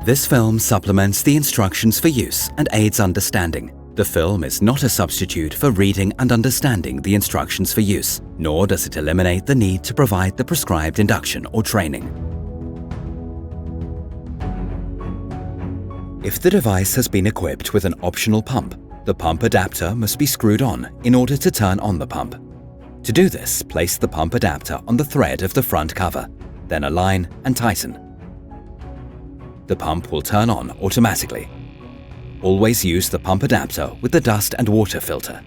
This film supplements the instructions for use and aids understanding. The film is not a substitute for reading and understanding the instructions for use, nor does it eliminate the need to provide the prescribed induction or training. If the device has been equipped with an optional pump, the pump adapter must be screwed on in order to turn on the pump. To do this, place the pump adapter on the thread of the front cover, then align and tighten. The pump will turn on automatically. Always use the pump adapter with the dust and water filter.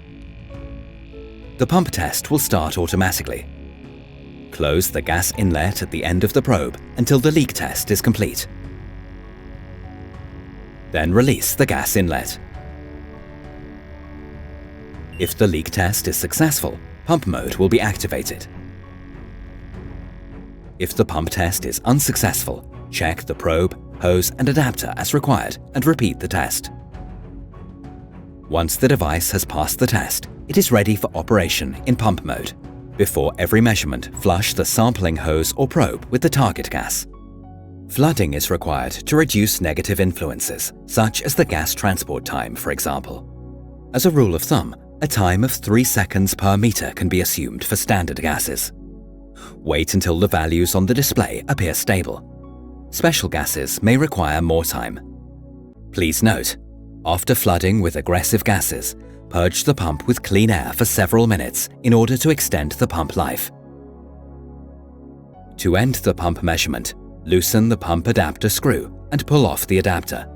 The pump test will start automatically. Close the gas inlet at the end of the probe until the leak test is complete. Then release the gas inlet. If the leak test is successful, pump mode will be activated. If the pump test is unsuccessful, check the probe, hose and adapter as required and repeat the test. Once the device has passed the test, it is ready for operation in pump mode. Before every measurement, flush the sampling hose or probe with the target gas. Flooding is required to reduce negative influences, such as the gas transport time, for example. As a rule of thumb, a time of 3 seconds per meter can be assumed for standard gases. Wait until the values on the display appear stable. Special gases may require more time. Please note, after flooding with aggressive gases, purge the pump with clean air for several minutes in order to extend the pump life. To end the pump measurement, loosen the pump adapter screw and pull off the adapter.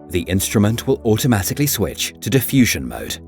The instrument will automatically switch to diffusion mode.